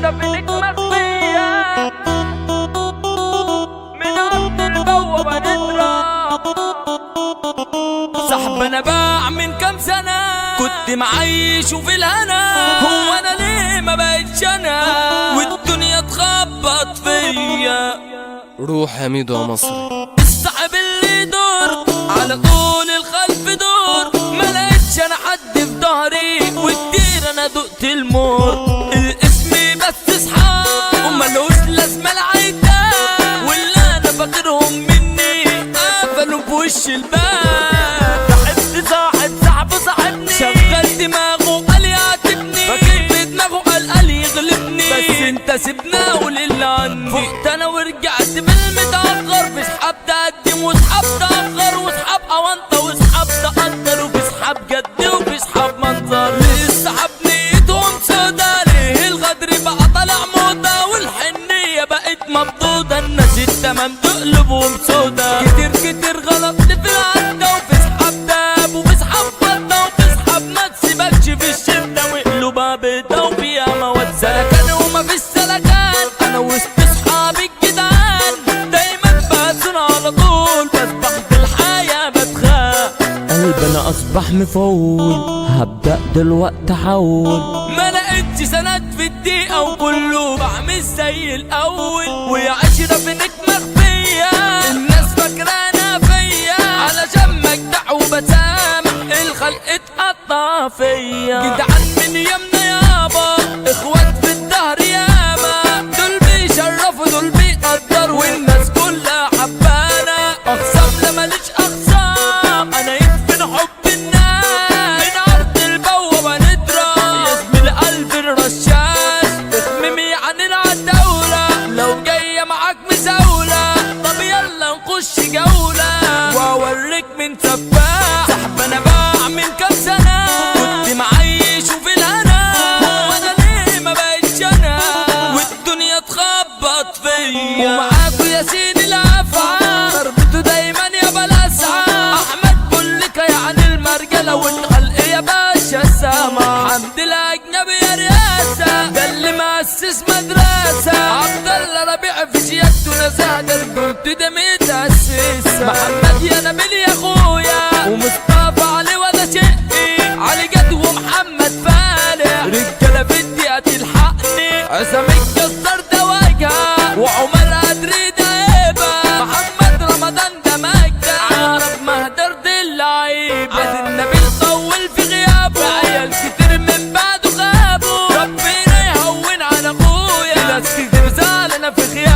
عشرة بنجمة فيا من أرض البوابة نضرب. صاحب أنا باع من كام سنة كنت معيش وفي الهنا، هو أنا ليه ما بقتش أنا والدنيا تخبط فيا؟ روح يا ميدو يا مصري. الصعب اللي يدور على طول الخلف دور، ما لقيتش انا حد في ظهري وكتير انا دقت المور. الاسم بس اصحاب ومالوش لازمه العيدان، واللي انا فاكرهم مني قفلوا بوش الباب. صاحبت صاحبه صاحبني شغل دماغه قال يعاتبني، فاكر بدماغه قال يغلبني، بس انت سيبنا ولله عني. فقت انا ورجعت بالمتاخر، في صحاب تقدم وصحاب تاخر، وصحاب اونطه وصحاب تقدر، وفي صحاب جد وفي صحاب منظر. ليه الصحاب نيتهم سودا؟ ليه الغدر بقى طالع موضه والحنيه بقت مبدوده؟ الناس التمام قلوبهم سودا. كتير غلط في العده، وفي صحاب داب وفي صحاب فضه، وفي صحاب ما تسيبكش في الشده وقلوبها بيضه وفيها مواد. سلكان وما فيش سلكان، انا وسط صحابي الجدعان دايما بقاسون على طول، بسبح في الحياه بتخاف. قلبي انا اصبح مفول، هبدأ دلوقتي احول. ما لقيتش سند في الدقيقة وكله بعمل زي الأول، ويا عشرة في نجمة خفية الناس فاكرانا فيا، علشان مجدع وبسامح الخلق اتقطع فيا. جدعان من يمنا يابا، اخوات في الدهر ياما، دول بيشرفوا دول بيقدروا، والناس كلها حبانا. أخصام لا ماليش أخصام، أنا يدفن حب الناس من أرض البوابة نضرب. يا زميل قلب الرشاش تخممي يعني العتاولة، لو جاية معاك مزاولة طب يلا نخش جولة وأوريك من سفاح. صاحب أنا باع من كام سنة كنت معيش وفي الهنا، هو أنا ليه ما بقتش أنا والدنيا تخبط فيا؟ ومعاكوا ياسين الأفعى ضربته دايما يا بلاسعة، أحمد بوليكا يعني المرجلة والخلق يا باشا السما. حمد الأجنبي يا رياسة ده اللي مؤسس مدرسة، عبدالله ربيع في شياكته نزاهة ده رجولته ده متأسسة. محمد يا نبيل يا أخويا، ومصطفى علي ولا شقي، علي جد ومحمد فالح، رجالة في الدقيقة تلحقني. عصام الجزار ده واجهة، وعمر أدري ده هيبة، محمد رمضان ده مجدة، عقرب مهدر دي اللعيبة. عادل نبيل طول في غيابه، عيال كتير من بعده غابوا، ربنا يهون على أخويا. ناس كتير زعلانة في غيابه.